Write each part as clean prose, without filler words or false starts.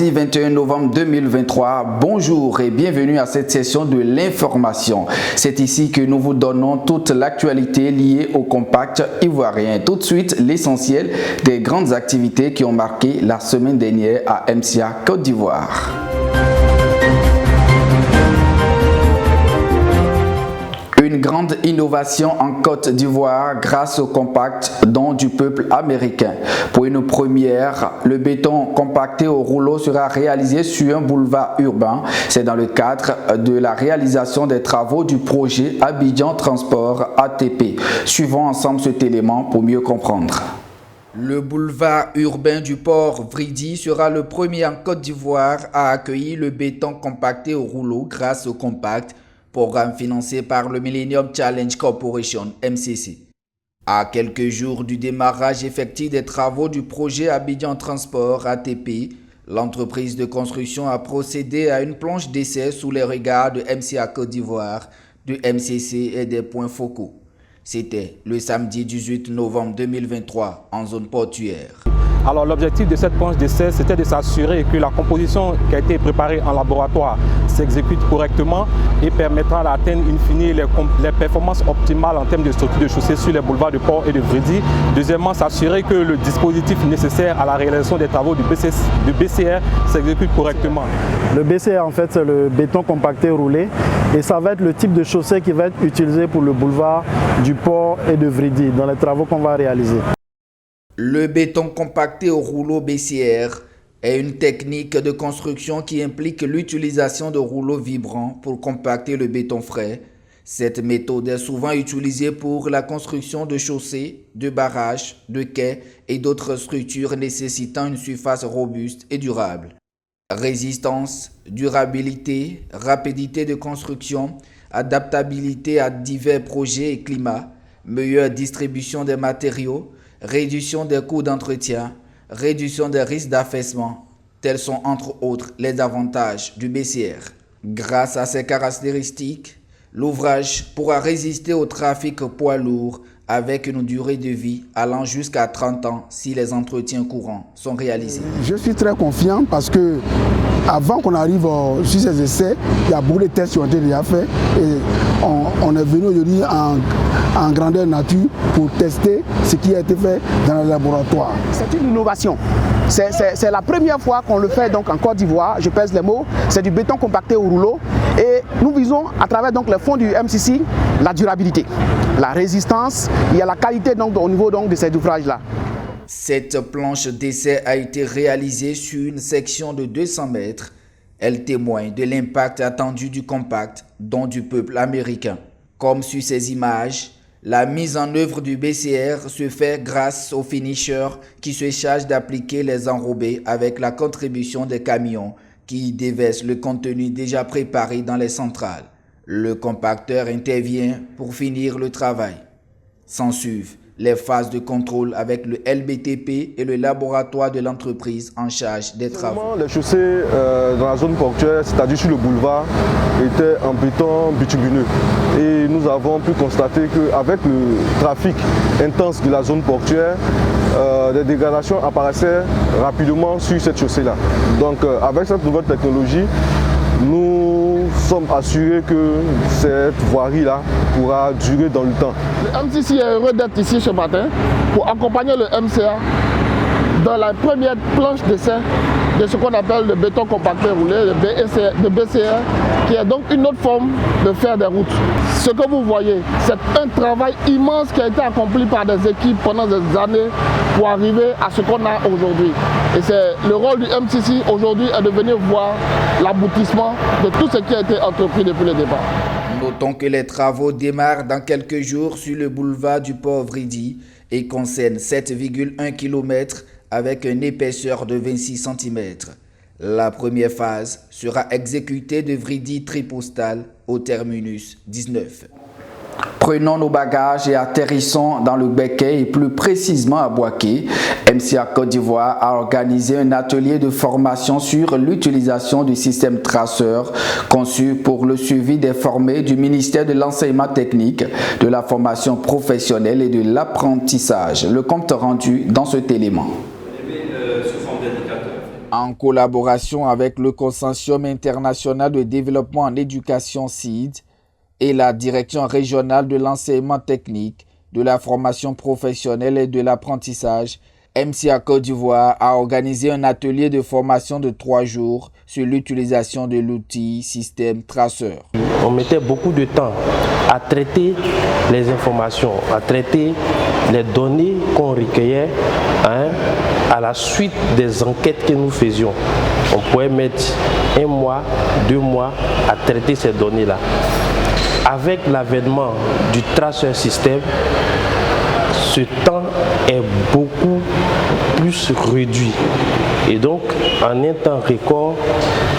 Mardi 21 novembre 2023, bonjour et bienvenue à cette session de l'information. C'est ici que nous vous donnons toute l'actualité liée au compact ivoirien. Tout de suite, l'essentiel des grandes activités qui ont marqué la semaine dernière à MCA Côte d'Ivoire. Une grande innovation en Côte d'Ivoire grâce au compact don du peuple américain. Pour une première, le béton compacté au rouleau sera réalisé sur un boulevard urbain. C'est dans le cadre de la réalisation des travaux du projet Abidjan Transport ATP. Suivons ensemble cet élément pour mieux comprendre. Le boulevard urbain du port Vridi sera le premier en Côte d'Ivoire à accueillir le béton compacté au rouleau grâce au compact, programme financé par le Millennium Challenge Corporation, MCC. À quelques jours du démarrage effectif des travaux du projet Abidjan Transport ATP, l'entreprise de construction a procédé à une planche d'essai sous les regards de MCA Côte d'Ivoire, du MCC et des points focaux. C'était le samedi 18 novembre 2023 en zone portuaire. Alors l'objectif de cette planche d'essai, c'était de s'assurer que la composition qui a été préparée en laboratoire s'exécute correctement et permettra d'atteindre in fine les performances optimales en termes de structure de chaussée sur les boulevards de Port et de Vridi. Deuxièmement, s'assurer que le dispositif nécessaire à la réalisation des travaux du BCR s'exécute correctement. Le BCR, en fait, c'est le béton compacté roulé et ça va être le type de chaussée qui va être utilisé pour le boulevard du Port et de Vridi dans les travaux qu'on va réaliser. Le béton compacté au rouleau BCR est une technique de construction qui implique l'utilisation de rouleaux vibrants pour compacter le béton frais. Cette méthode est souvent utilisée pour la construction de chaussées, de barrages, de quais et d'autres structures nécessitant une surface robuste et durable. Résistance, durabilité, rapidité de construction, adaptabilité à divers projets et climats, meilleure distribution des matériaux, réduction des coûts d'entretien, réduction des risques d'affaissement, tels sont entre autres les avantages du BCR. Grâce à ces caractéristiques, l'ouvrage pourra résister au trafic poids lourd avec une durée de vie allant jusqu'à 30 ans si les entretiens courants sont réalisés. Je suis très confiant parce que avant qu'on arrive sur ces essais, il y a beaucoup de tests qui ont été déjà faits et on est venu aujourd'hui en grandeur nature pour tester ce qui a été fait dans le laboratoire. C'est une innovation. C'est la première fois qu'on le fait donc en Côte d'Ivoire, je pèse les mots, c'est du béton compacté au rouleau et nous visons à travers donc les fonds du MCC la durabilité, la résistance, il y a la qualité donc au niveau donc de cet ouvrage-là. Cette planche d'essai a été réalisée sur une section de 200 mètres. Elle témoigne de l'impact attendu du compact don du peuple américain. Comme sur ces images, la mise en œuvre du BCR se fait grâce aux finishers qui se chargent d'appliquer les enrobés avec la contribution des camions qui déversent le contenu déjà préparé dans les centrales. Le compacteur intervient pour finir le travail. S'ensuivent les phases de contrôle avec le LBTP et le laboratoire de l'entreprise en charge des travaux. Les chaussées dans la zone portuaire, c'est-à-dire sur le boulevard, étaient en béton bitumineux. Et nous avons pu constater qu'avec le trafic intense de la zone portuaire, des dégradations apparaissaient rapidement sur cette chaussée-là. Donc avec cette nouvelle technologie, nous sommes assurés que cette voirie-là pourra durer dans le temps. Le MCC est heureux d'être ici ce matin pour accompagner le MCA dans la première planche d'essai de ce qu'on appelle le béton compacté roulé, le BCR, qui est donc une autre forme de faire des routes. Ce que vous voyez, c'est un travail immense qui a été accompli par des équipes pendant des années pour arriver à ce qu'on a aujourd'hui. Et c'est le rôle du MCC aujourd'hui est de venir voir l'aboutissement de tout ce qui a été entrepris depuis le départ. Notons que les travaux démarrent dans quelques jours sur le boulevard du port Vridi et concernent 7,1 km avec une épaisseur de 26 cm. La première phase sera exécutée de Vridi Tripostal au terminus 19. Prenons nos bagages et atterrissons dans le Béquet et plus précisément à Boaké. MCA Côte d'Ivoire a organisé un atelier de formation sur l'utilisation du système traceur conçu pour le suivi des formés du ministère de l'enseignement technique, de la formation professionnelle et de l'apprentissage. Le compte rendu dans cet élément. En collaboration avec le Consortium international de développement en éducation CID et la Direction régionale de l'enseignement technique, de la formation professionnelle et de l'apprentissage, MCA Côte d'Ivoire a organisé un atelier de formation de 3 jours sur l'utilisation de l'outil système traceur. On mettait beaucoup de temps à traiter les informations, à traiter les données qu'on recueillait à la suite des enquêtes que nous faisions. On pouvait mettre 1 mois, 2 mois à traiter ces données-là. Avec l'avènement du traceur système, ce temps est beaucoup plus réduit. Et donc, en un temps record,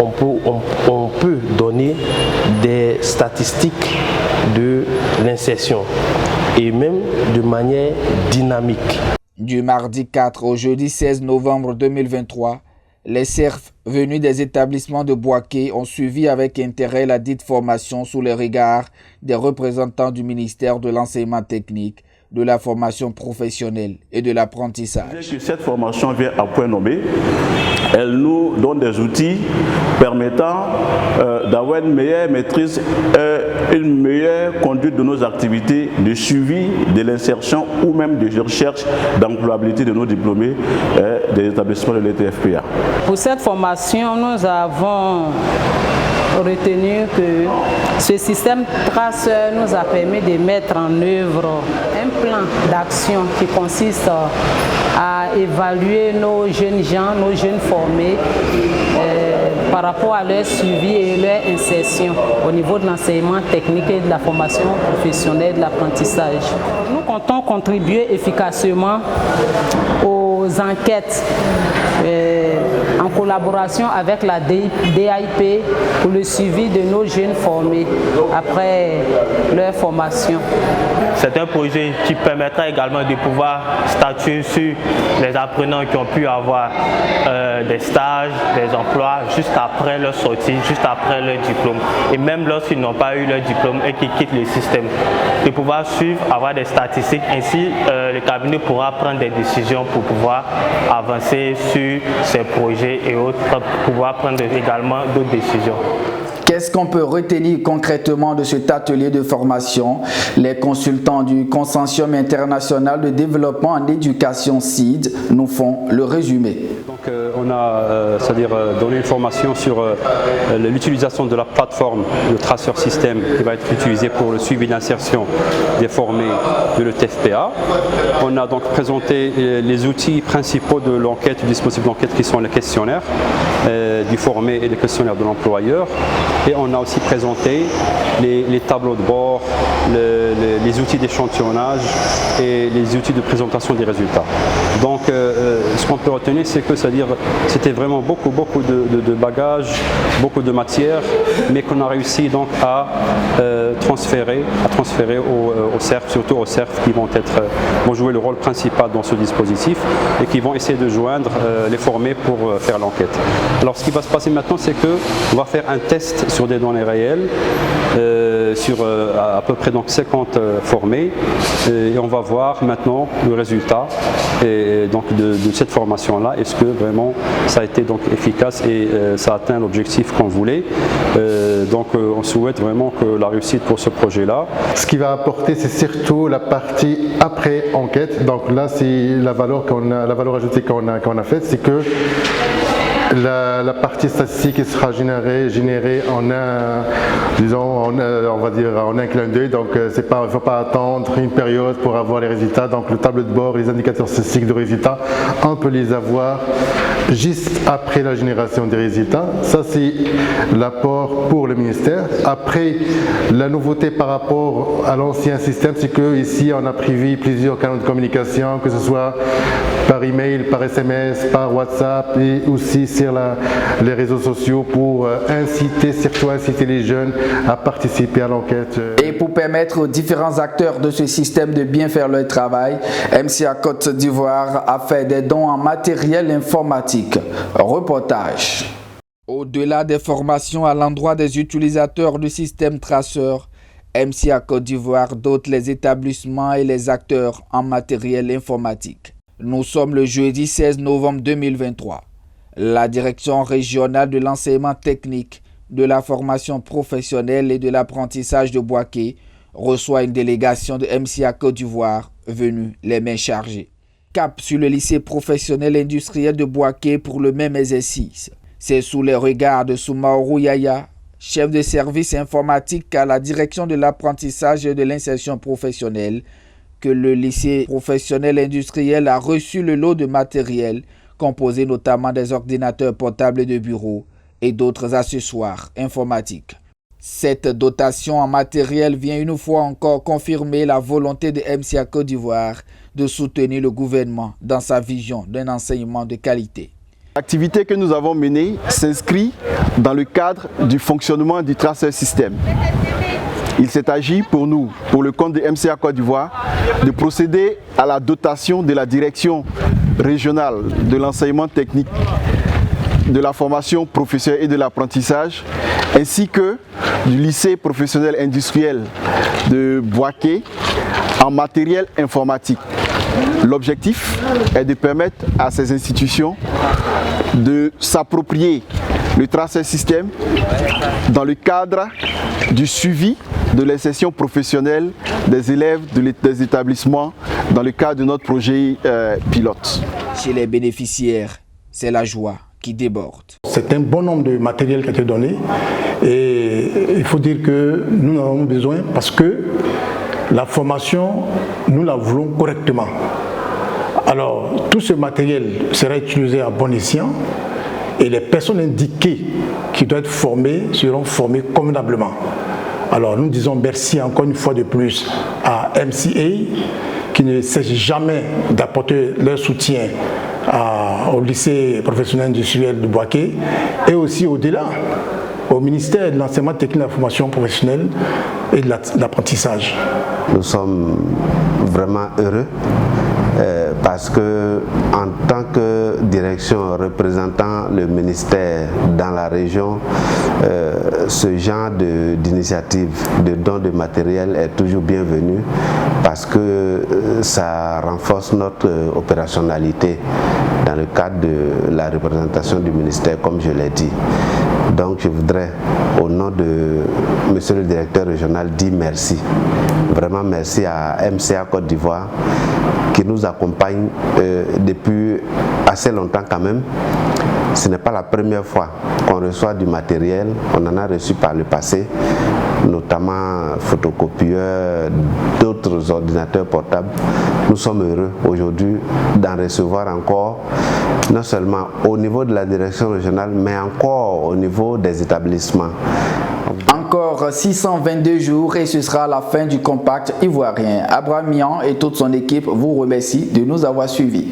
on peut donner des statistiques de l'insertion et même de manière dynamique. Du mardi 4 au jeudi 16 novembre 2023, les CERF venus des établissements de Bouaké ont suivi avec intérêt la dite formation sous les regards des représentants du ministère de l'enseignement technique, de la formation professionnelle et de l'apprentissage. Cette formation vient à point nommé. Elle nous donne des outils permettant d'avoir une meilleure maîtrise, une meilleure conduite de nos activités, de suivi de l'insertion ou même de recherche d'employabilité de nos diplômés des établissements de l'ETFPA. Pour cette formation, nous avons retenu que ce système traceur nous a permis de mettre en œuvre un plan d'action qui consiste à évaluer nos jeunes gens, nos jeunes formés par rapport à leur suivi et leur insertion au niveau de l'enseignement technique et de la formation professionnelle, de l'apprentissage. Nous comptons contribuer efficacement aux enquêtes en collaboration avec la DIP pour le suivi de nos jeunes formés après leur formation. C'est un projet qui permettra également de pouvoir statuer sur les apprenants qui ont pu avoir des stages, des emplois juste après leur sortie, juste après leur diplôme. Et même lorsqu'ils n'ont pas eu leur diplôme et qu'ils quittent le système, de pouvoir suivre, avoir des statistiques. Ainsi, le cabinet pourra prendre des décisions pour pouvoir avancer sur ces projets et autres, pour pouvoir prendre également d'autres décisions. Qu'est-ce qu'on peut retenir concrètement de cet atelier de formation? Les consultants du Consortium international de développement en éducation CID nous font le résumé. Donc, on a donné une formation sur l'utilisation de la plateforme de traceur système qui va être utilisée pour le suivi d'insertion des formés de l'ETFPA. On a donc présenté les outils principaux de l'enquête, du dispositif d'enquête qui sont les questionnaires du formé et les questionnaires de l'employeur. Et on a aussi présenté les tableaux de bord, les outils d'échantillonnage et les outils de présentation des résultats. Donc ce qu'on peut retenir, c'est que c'était vraiment beaucoup de bagages, beaucoup de matière, mais qu'on a réussi donc à transférer aux CERF, surtout aux CERF qui vont jouer le rôle principal dans ce dispositif et qui vont essayer de joindre les formés pour faire l'enquête. Alors ce qui va se passer maintenant, c'est qu'on va faire un test sur des données réelles, sur à peu près donc 50 formés, et on va voir maintenant le résultat donc de cette formation-là. Est-ce que vraiment ça a été donc efficace et ça a atteint l'objectif qu'on voulait. Donc on souhaite vraiment que la réussite pour ce projet-là. Ce qui va apporter, c'est surtout la partie après enquête. Donc là, c'est la valeur ajoutée qu'on a faite, c'est que la partie statistique qui sera générée en un clin d'œil. Donc il ne faut pas attendre une période pour avoir les résultats. Donc le tableau de bord, les indicateurs statistiques de résultats, on peut les avoir juste après la génération des résultats. Ça, c'est l'apport pour le ministère. Après, la nouveauté par rapport à l'ancien système, c'est qu'ici on a prévu plusieurs canaux de communication, que ce soit par email, par SMS, par WhatsApp et aussi sur les réseaux sociaux pour surtout inciter les jeunes à participer à l'enquête. Et pour permettre aux différents acteurs de ce système de bien faire leur travail, MCA Côte d'Ivoire a fait des dons en matériel informatique. Reportage. Au-delà des formations à l'endroit des utilisateurs du système traceur, MCA Côte d'Ivoire dote les établissements et les acteurs en matériel informatique. Nous sommes le jeudi 16 novembre 2023. La direction régionale de l'enseignement technique, de la formation professionnelle et de l'apprentissage de Bouaké reçoit une délégation de MCA Côte d'Ivoire venue les mains chargées. Cap sur le lycée professionnel industriel de Bouaké pour le même exercice. C'est sous les regards de Soumaorou Yaya, chef de service informatique à la direction de l'apprentissage et de l'insertion professionnelle, que le lycée professionnel industriel a reçu le lot de matériel composé notamment des ordinateurs portables de bureau et d'autres accessoires informatiques. Cette dotation en matériel vient une fois encore confirmer la volonté de MCA Côte d'Ivoire de soutenir le gouvernement dans sa vision d'un enseignement de qualité. L'activité que nous avons menée s'inscrit dans le cadre du fonctionnement du Tracer System. Il s'est agi pour nous, pour le compte de MCA Côte d'Ivoire, de procéder à la dotation de la direction régionale de l'enseignement technique, de la formation professionnelle et de l'apprentissage, ainsi que du lycée professionnel industriel de Bouaké en matériel informatique. L'objectif est de permettre à ces institutions de s'approprier le Tracer System dans le cadre du suivi de l'insertion professionnelle des élèves des établissements dans le cadre de notre projet pilote. Chez les bénéficiaires, c'est la joie qui déborde. C'est un bon nombre de matériel qui a été donné et il faut dire que nous en avons besoin parce que la formation, nous la voulons correctement. Alors, tout ce matériel sera utilisé à bon escient et les personnes indiquées qui doivent être formées seront formées convenablement. Alors, nous disons merci encore une fois de plus à MCA qui ne cesse jamais d'apporter leur soutien au lycée professionnel industriel de Bouaké et aussi au-delà, au ministère de l'enseignement technique, de la formation professionnelle et de l'apprentissage. Nous sommes vraiment heureux parce que en tant que direction représentant le ministère dans la région, ce genre d'initiative de don de matériel est toujours bienvenu parce que ça renforce notre opérationnalité dans le cadre de la représentation du ministère, comme je l'ai dit. Donc je voudrais, au nom de monsieur le directeur régional, dire merci. Vraiment merci à MCA Côte d'Ivoire qui nous accompagne depuis assez longtemps quand même. Ce n'est pas la première fois qu'on reçoit du matériel, on en a reçu par le passé, notamment photocopieurs, d'autres ordinateurs portables. Nous sommes heureux aujourd'hui d'en recevoir encore, non seulement au niveau de la direction régionale, mais encore au niveau des établissements. Encore 622 jours et ce sera la fin du compact ivoirien. Abraham Mian et toute son équipe vous remercient de nous avoir suivis.